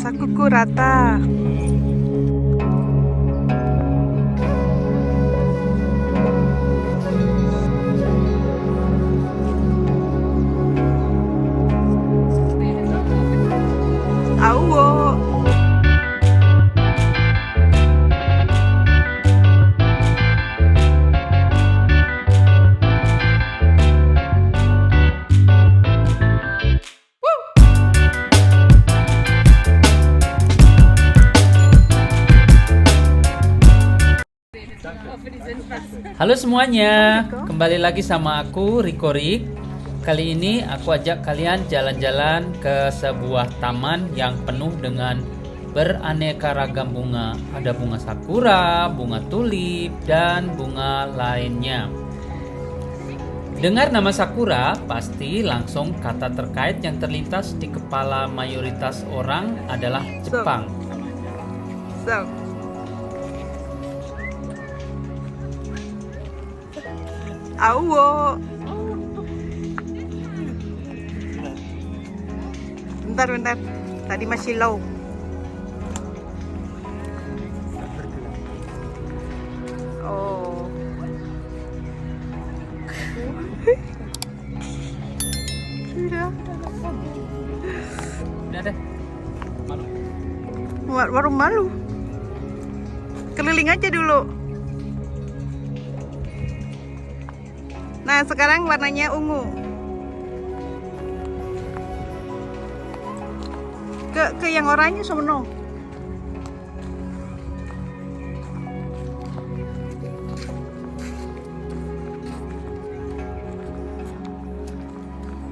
Sakuku rata. Awo. Halo semuanya, kembali lagi sama aku Riko Rik. Kali ini aku ajak kalian jalan-jalan ke sebuah taman yang penuh dengan beraneka ragam bunga. Ada bunga sakura, bunga tulip, dan bunga lainnya. Dengar nama sakura, pasti langsung kata terkait yang terlintas di kepala mayoritas orang adalah Jepang. So. Awo. Bentar. Tadi masih low. Oh. Sudah. Udah deh. Malu. Warung malu. Keliling aja dulu. Nah, sekarang warnanya ungu. Ke yang oranye sono.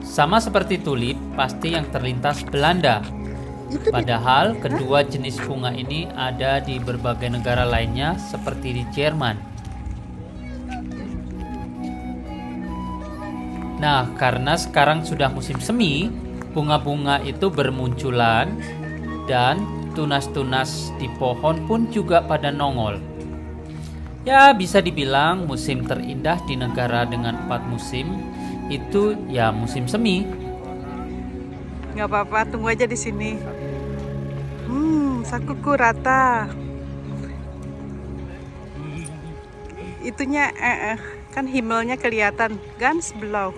Sama seperti tulip, pasti yang terlintas Belanda. Padahal kedua jenis bunga ini ada di berbagai negara lainnya seperti di Jerman. Nah, karena sekarang sudah musim semi, bunga-bunga itu bermunculan dan tunas-tunas di pohon pun juga pada nongol. Ya, bisa dibilang musim terindah di negara dengan 4 musim itu ya musim semi. Nggak apa-apa, tunggu aja di sini. Sakuku rata. Itunya kan himmelnya kelihatan, ganz blau.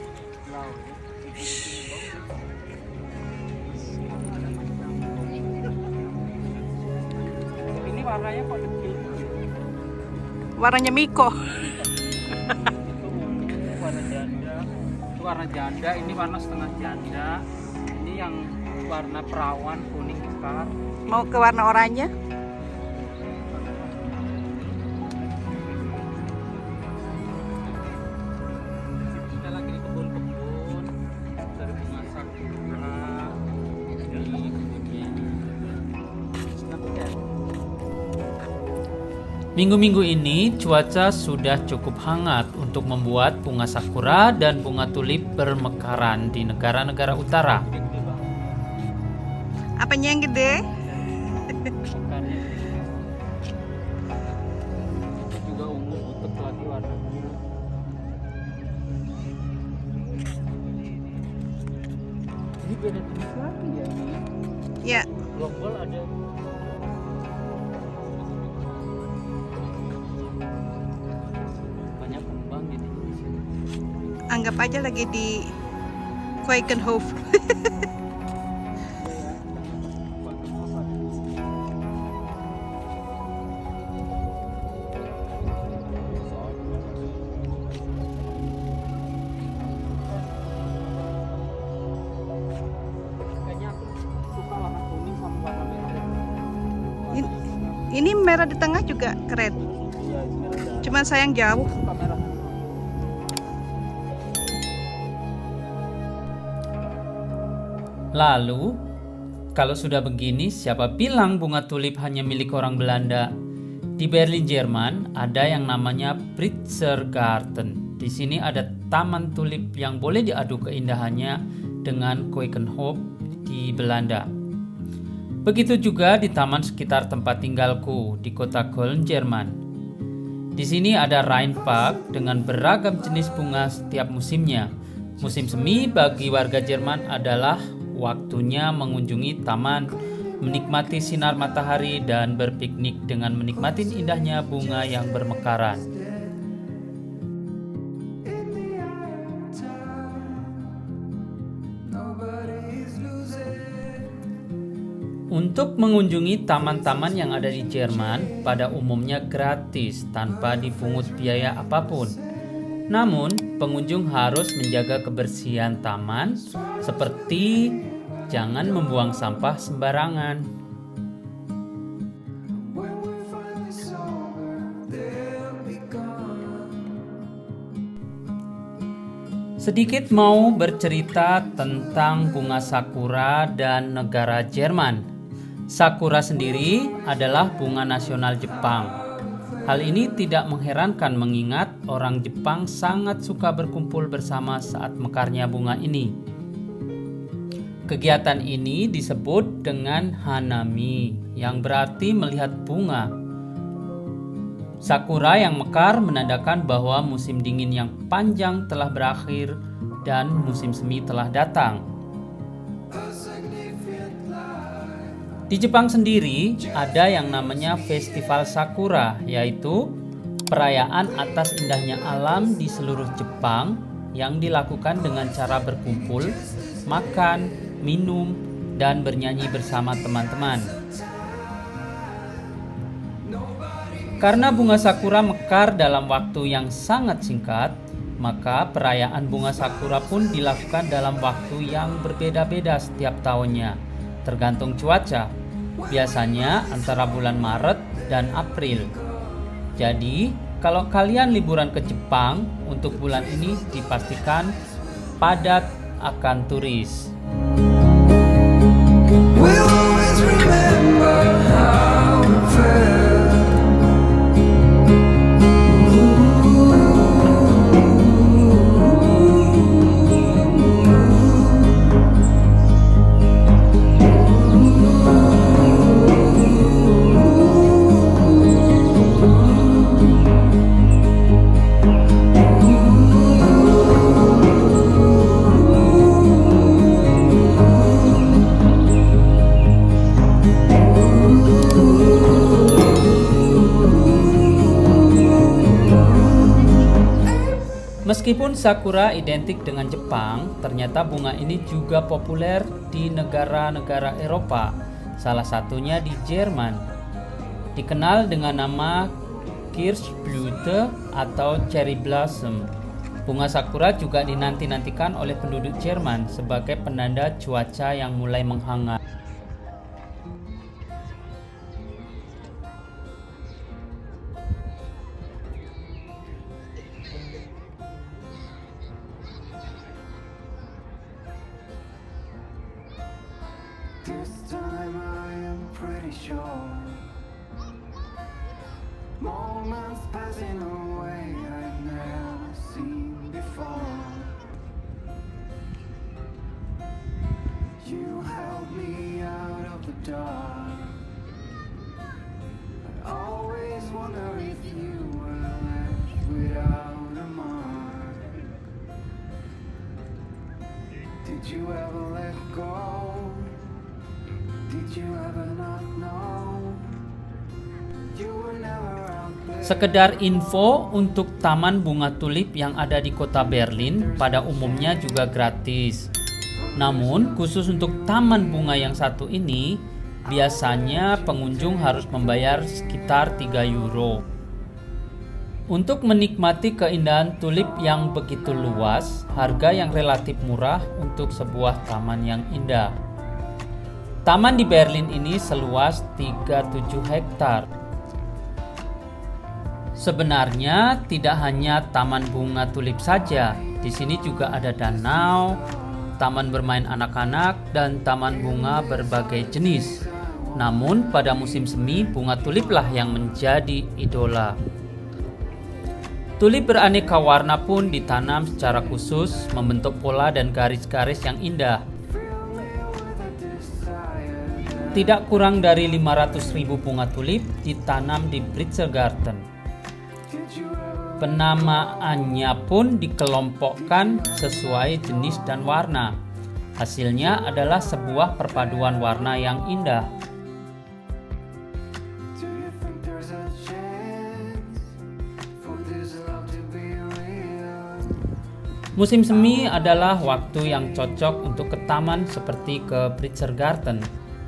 Ini warnanya kok kecil? Warnanya Miko. Warna janda. Itu warna janda, ini warna setengah janda. Ini yang warna perawan kuning sekar. Mau ke warna oranye? Kita lagi di kebun-kebun dari bunga sakura. Minggu-minggu ini cuaca sudah cukup hangat untuk membuat bunga sakura dan bunga tulip bermekaran di negara-negara utara. Apanya yang gede? Juga ungu butek lagi warnanya. Ini beda jenis lagi ya. Ya, Global ada. Banyak kembang jadi di sini. anggap aja lagi di Keukenhof. Kayaknya aku suka warna kuning sama warna merah. Ini merah di tengah juga keren. Iya, ini ada. Cuman sayang jauh. Suka merah. Lalu, kalau sudah begini, siapa bilang bunga tulip hanya milik orang Belanda? Di Berlin, Jerman, ada yang namanya Pritzergarten. Di sini ada taman tulip yang boleh diadu keindahannya dengan Keukenhof di Belanda. Begitu juga di taman sekitar tempat tinggalku di kota Köln, Jerman. Di sini ada Rheinpark dengan beragam jenis bunga setiap musimnya. Musim semi bagi warga Jerman adalah waktunya mengunjungi taman menikmati sinar matahari, dan berpiknik dengan menikmati indahnya bunga yang bermekaran. Untuk mengunjungi taman-taman yang ada di Jerman pada umumnya gratis tanpa dipungut biaya apapun. Namun, pengunjung harus menjaga kebersihan taman seperti jangan membuang sampah sembarangan. Sedikit mau bercerita tentang bunga sakura dan negara Jerman. Sakura sendiri adalah bunga nasional Jepang. Hal ini tidak mengherankan mengingat orang Jepang sangat suka berkumpul bersama saat mekarnya bunga ini. Kegiatan ini disebut dengan hanami, yang berarti melihat bunga. Sakura yang mekar menandakan bahwa musim dingin yang panjang telah berakhir dan musim semi telah datang. Di Jepang sendiri ada yang namanya Festival Sakura, yaitu perayaan atas indahnya alam di seluruh Jepang yang dilakukan dengan cara berkumpul, makan, minum, dan bernyanyi bersama teman-teman. Karena bunga sakura mekar dalam waktu yang sangat singkat, maka perayaan bunga sakura pun dilakukan dalam waktu yang berbeda-beda setiap tahunnya, tergantung cuaca. Biasanya antara bulan Maret dan April. Jadi, kalau kalian liburan ke Jepang untuk bulan ini dipastikan padat akan turis. We'll always remember how it felt. Meskipun sakura identik dengan Jepang, ternyata bunga ini juga populer di negara-negara Eropa, salah satunya di Jerman. Dikenal dengan nama Kirschblüte atau Cherry Blossom. Bunga sakura juga dinanti-nantikan oleh penduduk Jerman sebagai penanda cuaca yang mulai menghangat. This time I am pretty sure moments passing away I've never seen before. You held me out of the dark. I always wonder if you were left without a mark. Did you ever let go? Did you ever not know? You were never out there. Sekedar info, untuk taman bunga tulip yang ada di kota Berlin pada umumnya juga gratis. Namun khusus untuk taman bunga yang satu ini, biasanya pengunjung harus membayar sekitar 3 euro. Untuk menikmati keindahan tulip yang begitu luas, harga yang relatif murah untuk sebuah taman yang indah. Taman di Berlin ini seluas 37 hektar. Sebenarnya tidak hanya taman bunga tulip saja. Di sini juga ada danau, taman bermain anak-anak, dan taman bunga berbagai jenis. Namun pada musim semi, bunga tuliplah yang menjadi idola. Tulip beraneka warna pun ditanam secara khusus, membentuk pola dan garis-garis yang indah. Tidak kurang dari 500.000 bunga tulip ditanam di Pritzergarten. Penamaannya pun dikelompokkan sesuai jenis dan warna. Hasilnya adalah sebuah perpaduan warna yang indah. Do you think there's a chance for this love to be real? Musim semi adalah waktu yang cocok untuk ke taman seperti ke Pritzker Garten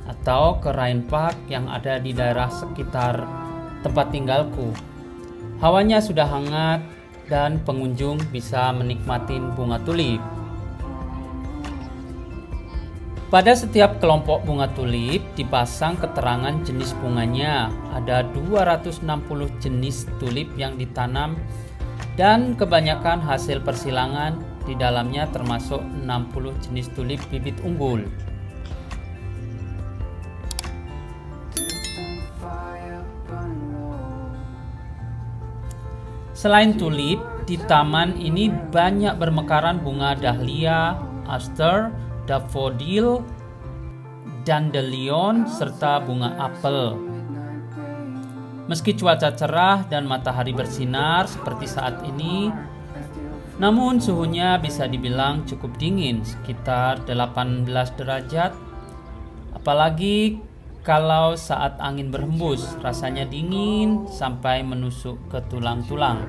atau ke Rhine Park yang ada di daerah sekitar tempat tinggalku. Hawanya sudah hangat dan pengunjung bisa menikmati bunga tulip. Pada setiap kelompok bunga tulip dipasang keterangan jenis bunganya. Ada 260 jenis tulip yang ditanam dan kebanyakan hasil persilangan di dalamnya termasuk 60 jenis tulip bibit unggul. Selain tulip, di taman ini banyak bermekaran bunga dahlia, aster, daffodil, dandelion, serta bunga apel. Meski cuaca cerah dan matahari bersinar seperti saat ini, namun suhunya bisa dibilang cukup dingin, sekitar 18 derajat. Apalagi kalau saat angin berhembus, rasanya dingin sampai menusuk ke tulang-tulang.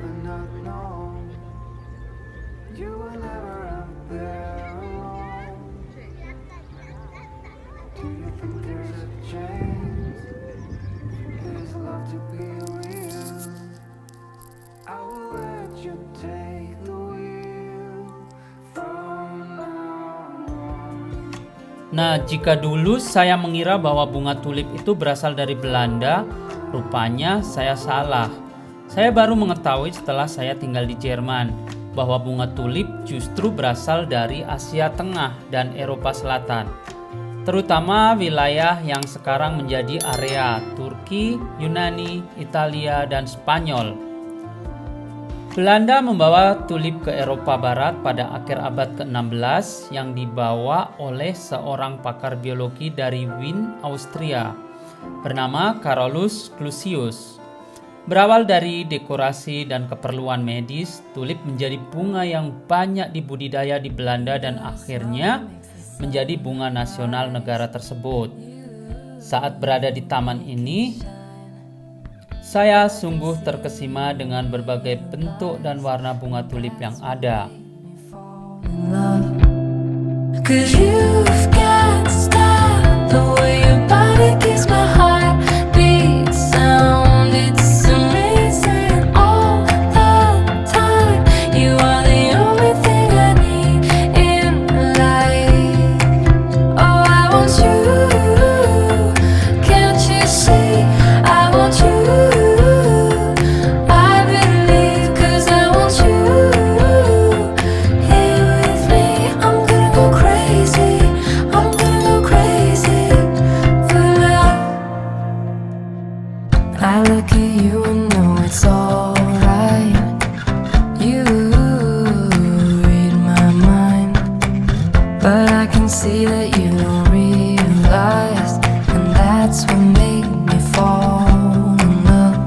You were never out there alone. Do you think there's a chance for this love to be real? I will let you take the wheel from now on. Nah, jika dulu saya mengira bahwa bunga tulip itu berasal dari Belanda, rupanya saya salah. Saya baru mengetahui setelah saya tinggal di Jerman bahwa bunga tulip justru berasal dari Asia Tengah dan Eropa Selatan, terutama wilayah yang sekarang menjadi area Turki, Yunani, Italia, dan Spanyol. Belanda membawa tulip ke Eropa Barat pada akhir abad ke-16 yang dibawa oleh seorang pakar biologi dari Wien, Austria, bernama Carolus Clusius. Berawal dari dekorasi dan keperluan medis, tulip menjadi bunga yang banyak dibudidaya di Belanda dan akhirnya menjadi bunga nasional negara tersebut. Saat berada di taman ini, saya sungguh terkesima dengan berbagai bentuk dan warna bunga tulip yang ada. Cause you've got style, the way your body keeps my heart beat sound. It's amazing all the time. You are the only thing I need in life. Oh, I want you. Can't you see? I want you. I believe 'cause I want you. Here with me, I'm gonna go crazy. I'm gonna go crazy for love. I look at you and know it's alright. You read my mind, but I can see that you don't realize, and that's what made me fall in love.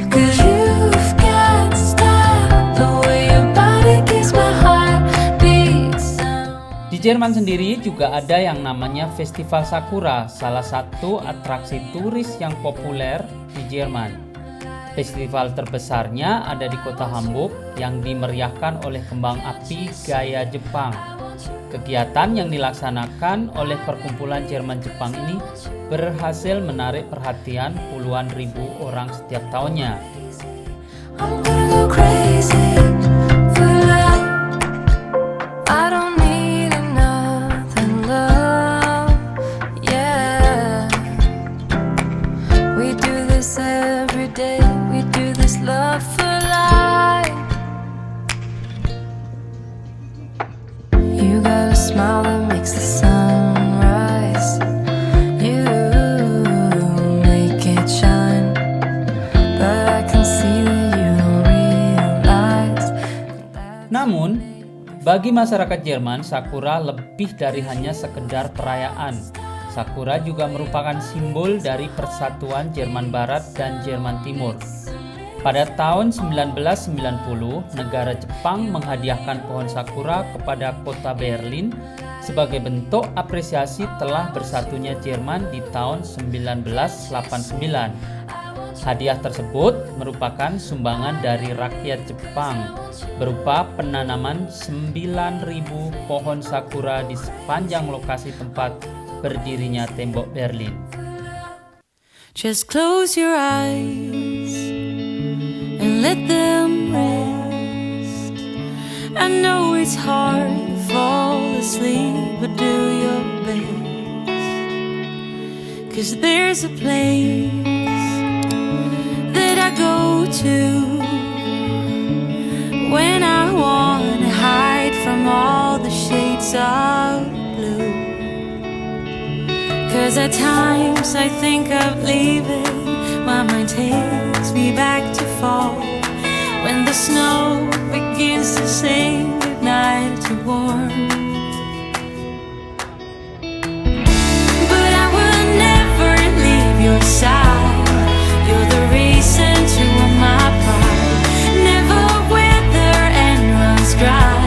'Cause you've got style, the way your body keeps my heart beat sound. Di Jerman sendiri juga ada yang namanya Festival Sakura, salah satu atraksi turis yang populer di Jerman. Festival terbesarnya ada di kota Hamburg yang dimeriahkan oleh kembang api gaya Jepang. Kegiatan yang dilaksanakan oleh perkumpulan Jerman Jepang ini berhasil menarik perhatian puluhan ribu orang setiap tahunnya. I'm gonna go crazy for love. I don't need another love. Yeah, we do this every day. We do this love for life. You got a smile that makes the sun rise. You make it shine. But I can see that you don't realize. Namun, bagi masyarakat Jerman, Sakura lebih dari hanya sekedar perayaan. Sakura juga merupakan simbol dari persatuan Jerman Barat dan Jerman Timur. Pada tahun 1990, negara Jepang menghadiahkan pohon sakura kepada kota Berlin sebagai bentuk apresiasi telah bersatunya Jerman di tahun 1989. Hadiah tersebut merupakan sumbangan dari rakyat Jepang berupa penanaman 9.000 pohon sakura di sepanjang lokasi tempat berdirinya tembok Berlin. Just close your eyes and let them rest. I know it's hard to fall asleep, but do your best. 'Cause there's a place that I go to when I wanna hide from all the shades of blue. 'Cause at times I think of leaving, my mind takes me back to fall, when the snow begins to sing goodnight to warm. But I will never leave your side, you're the reason to all my pride, never wither and runs dry,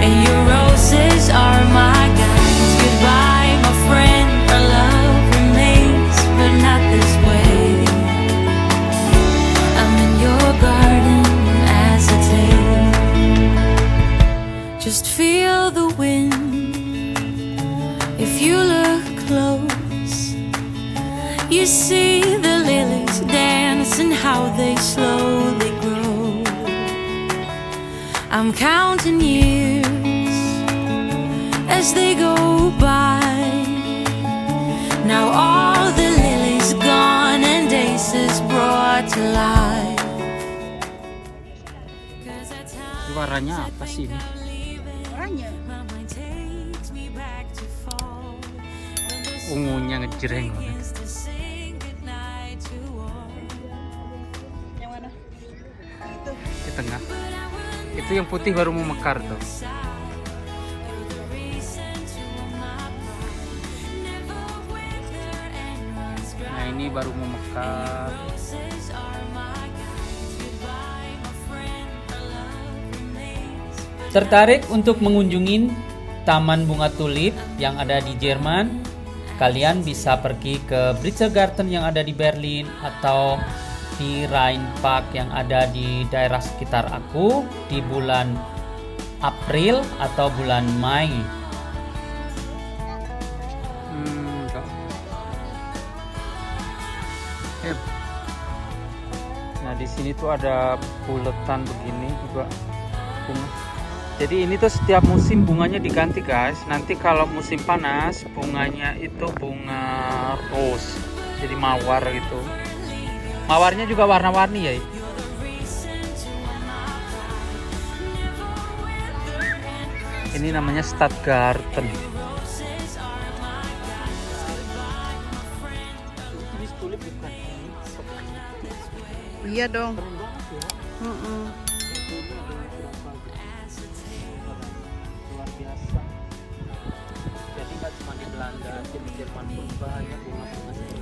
and your roses are my guides. Goodbye my friend, our love remains, but not this way. I'm in your garden as a day. Just feel the wind. If you look close, you see the lilies dance and how they slowly grow. I'm counting years as they go by. Now all the lilies gone and days is brought to life. Warnanya apa sih ini? Ungunya ngejreng banget. Yang mana? Di tengah. Itu yang putih baru mau mekar tuh. Nah ini baru mau mekar. Tertarik untuk mengunjungi Taman Bunga Tulip yang ada di Jerman? Kalian bisa pergi ke Britzergarten yang ada di Berlin atau di Rheinpark yang ada di daerah sekitar aku di bulan April atau bulan Mei. Nah di sini tuh ada buletan begini juga bunga. Jadi ini tuh setiap musim bunganya diganti guys. Nanti kalau musim panas bunganya itu bunga rose, jadi mawar gitu. Mawarnya juga warna-warni ya. Ini namanya Stadtgarten. Iya dong. Luar biasa. Jadi nggak cuma di Belanda, di Jerman pun banyak bunga-bunga.